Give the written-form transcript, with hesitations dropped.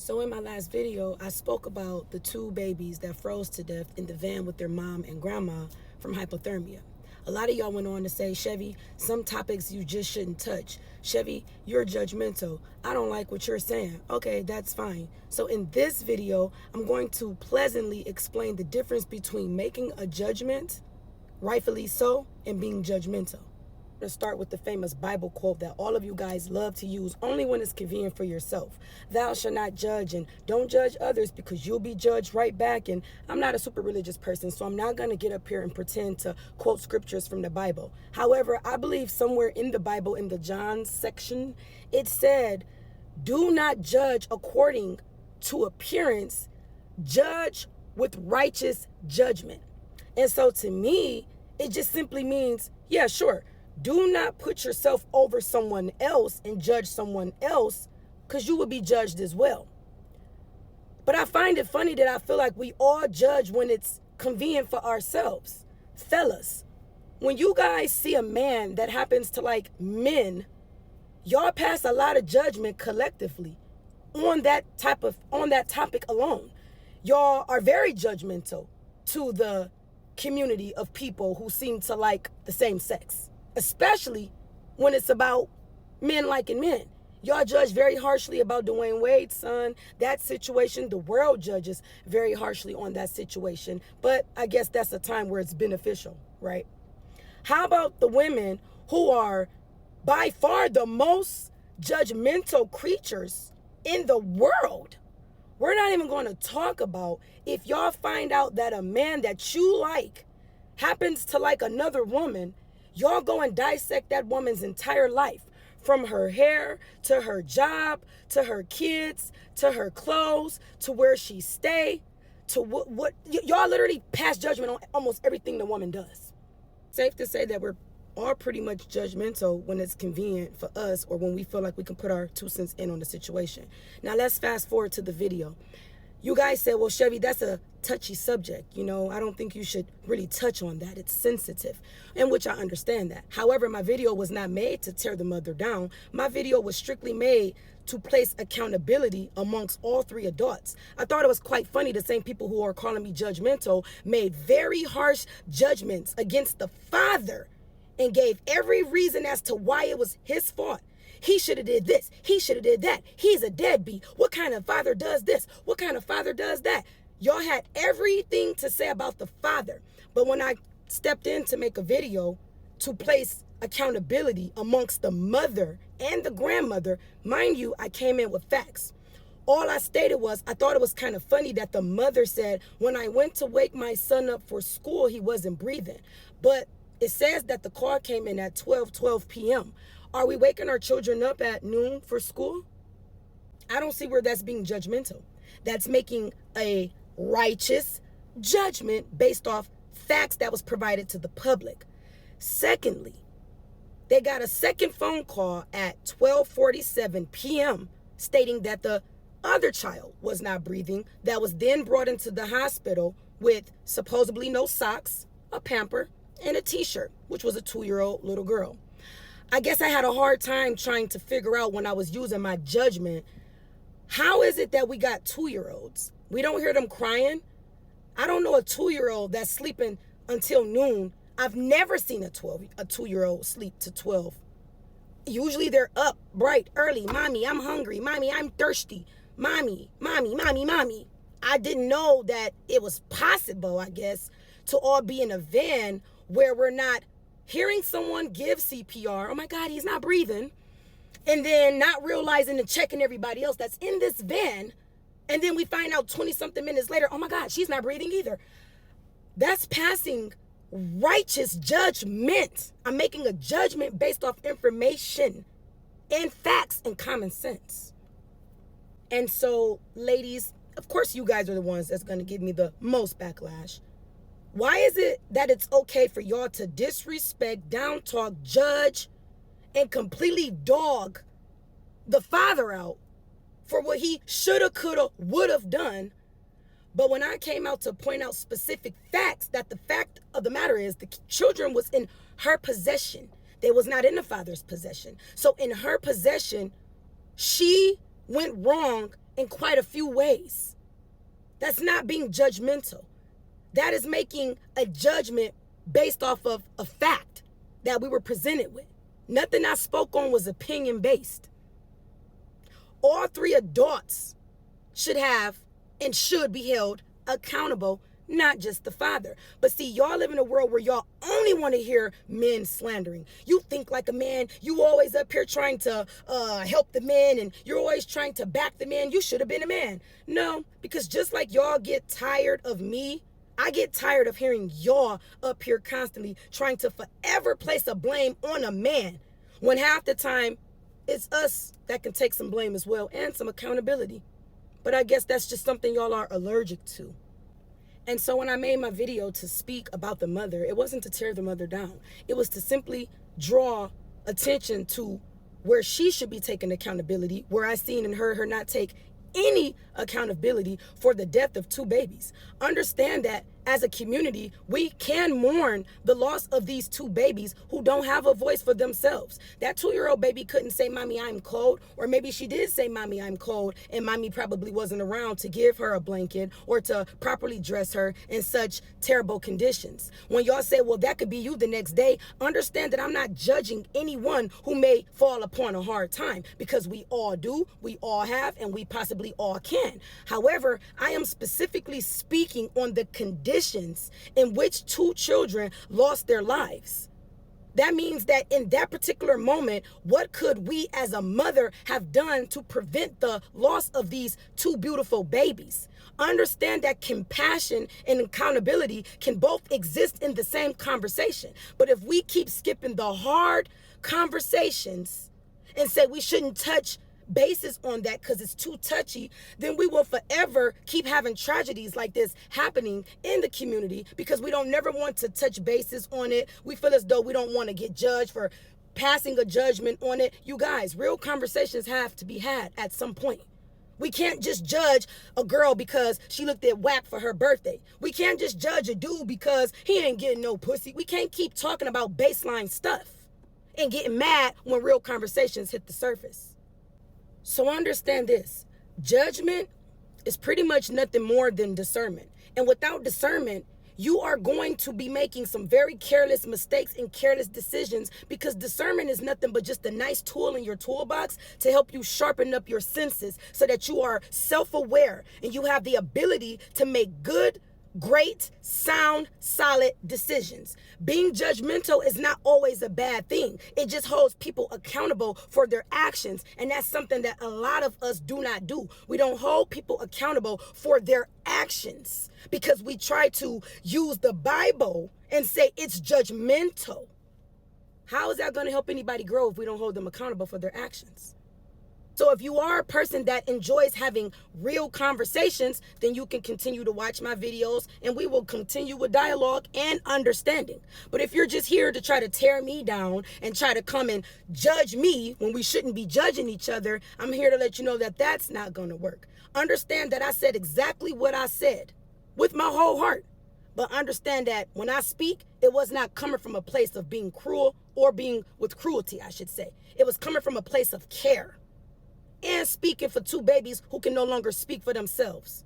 So in my last video, I spoke about the two babies that froze to death in the van with their mom and grandma from hypothermia. A lot of y'all went on to say, Chevy, some topics you just shouldn't touch. Chevy, you're judgmental. I don't like what you're saying. Okay, that's fine. So in this video, I'm going to pleasantly explain the difference between making a judgment, rightfully so, and being judgmental. To start with the famous Bible quote that all of you guys love to use only when it's convenient for yourself. Thou shalt not judge, and don't judge others because you'll be judged right back. And I'm not a super religious person, so I'm not going to get up here and pretend to quote scriptures from the Bible. However, I believe somewhere in the Bible, in the John section, it said, do not judge according to appearance, judge with righteous judgment. And so to me, it just simply means, yeah, sure, do not put yourself over someone else and judge someone else, because you will be judged as well. But I find it funny that I feel like we all judge when it's convenient for ourselves. Fellas, when you guys see a man that happens to like men, y'all pass a lot of judgment collectively on that topic alone. Y'all are very judgmental to the community of people who seem to like the same sex, especially when it's about men liking men. Y'all judge very harshly about Dwayne Wade's son, that situation. The world judges very harshly on that situation, but I guess that's a time where it's beneficial, right? How about the women who are by far the most judgmental creatures in the world? We're not even going to talk about if y'all find out that a man that you like happens to like another woman, y'all go and dissect that woman's entire life, from her hair to her job to her kids to her clothes to where she stay to what y'all literally pass judgment on almost everything the woman does. Safe to say that we're all pretty much judgmental when it's convenient for us or when we feel like we can put our 2 cents in on the situation. Now let's fast forward to the video. You guys said, well, Chevy, that's a touchy subject. You know, I don't think you should really touch on that. It's sensitive, in which I understand that. However, my video was not made to tear the mother down. My video was strictly made to place accountability amongst all three adults. I thought it was quite funny the same people who are calling me judgmental made very harsh judgments against the father and gave every reason as to why it was his fault. He should have did this. He should have did that. He's a deadbeat. What kind of father does this? What kind of father does that? Y'all had everything to say about the father. But when I stepped in to make a video to place accountability amongst the mother and the grandmother, mind you, I came in with facts. All I stated was, I thought it was kind of funny that the mother said, when I went to wake my son up for school, he wasn't breathing. But it says that the call came in at 12 p.m. Are we waking our children up at noon for school? I don't see where that's being judgmental. That's making a righteous judgment based off facts that was provided to the public. Secondly, they got a second phone call at 12:47 p.m. stating that the other child was not breathing, that was then brought into the hospital with supposedly no socks, a pamper, and a t-shirt, which was a 2-year-old little girl. I guess I had a hard time trying to figure out when I was using my judgment, how is it that we got 2-year-olds? We don't hear them crying. I don't know a 2-year-old that's sleeping until noon. I've never seen a 2-year-old sleep to 12. Usually they're up bright, early. Mommy, I'm hungry. Mommy, I'm thirsty. Mommy. I didn't know that it was possible, I guess, to all be in a van where we're not hearing someone give CPR. Oh my God, he's not breathing. And then not realizing and checking everybody else that's in this van. And then we find out 20 something minutes later, oh my God, she's not breathing either. That's passing righteous judgment. I'm making a judgment based off information and facts and common sense. And so, ladies, of course you guys are the ones that's going to give me the most backlash. Why is it that it's okay for y'all to disrespect, down talk, judge, and completely dog the father out for what he shoulda, coulda, would have done? But when I came out to point out specific facts, that the fact of the matter is the children was in her possession. They was not in the father's possession. So in her possession, she went wrong in quite a few ways. That's not being judgmental. That is making a judgment based off of a fact that we were presented with. Nothing I spoke on was opinion based. All three adults should have and should be held accountable, not just the father. But see, y'all live in a world where y'all only want to hear men slandering. You think like a man. You always up here trying to help the men, and you're always trying to back the men. You should have been a man. No, because just like y'all get tired of me, I get tired of hearing y'all up here constantly trying to forever place a blame on a man, when half the time it's us that can take some blame as well and some accountability. But I guess that's just something y'all are allergic to. And so when I made my video to speak about the mother, it wasn't to tear the mother down. It was to simply draw attention to where she should be taking accountability, where I seen and heard her not take any accountability for the death of two babies. Understand that as a community, we can mourn the loss of these two babies who don't have a voice for themselves. That 2-year-old baby couldn't say, "Mommy, I'm cold," or maybe she did say, "Mommy, I'm cold," and mommy probably wasn't around to give her a blanket or to properly dress her in such terrible conditions. When y'all say, well, that could be you the next day, understand that I'm not judging anyone who may fall upon a hard time, because we all do, we all have, and we possibly all can. However, I am specifically speaking on the conditions in which two children lost their lives. That means that in that particular moment, what could we as a mother have done to prevent the loss of these two beautiful babies? Understand that compassion and accountability can both exist in the same conversation. But if we keep skipping the hard conversations and say we shouldn't touch basis on that because it's too touchy, then we will forever keep having tragedies like this happening in the community, because we don't never want to touch basis on it. We feel as though we don't want to get judged for passing a judgment on it. You guys, real conversations have to be had at some point. We can't just judge a girl because she looked at whack for her birthday. We can't just judge a dude because he ain't getting no pussy. We can't keep talking about baseline stuff and getting mad when real conversations hit the surface. So understand this, judgment is pretty much nothing more than discernment. And without discernment, you are going to be making some very careless mistakes and careless decisions, because discernment is nothing but just a nice tool in your toolbox to help you sharpen up your senses so that you are self-aware and you have the ability to make good, great, sound, solid decisions. Being judgmental is not always a bad thing. It just holds people accountable for their actions. And that's something that a lot of us do not do. We don't hold people accountable for their actions because we try to use the Bible and say it's judgmental. How is that going to help anybody grow if we don't hold them accountable for their actions? So if you are a person that enjoys having real conversations, then you can continue to watch my videos and we will continue with dialogue and understanding. But if you're just here to try to tear me down and try to come and judge me when we shouldn't be judging each other, I'm here to let you know that that's not going to work. Understand that I said exactly what I said with my whole heart. But understand that when I speak, it was not coming from a place of being cruel or being with cruelty, I should say. It was coming from a place of care. And speaking for two babies who can no longer speak for themselves.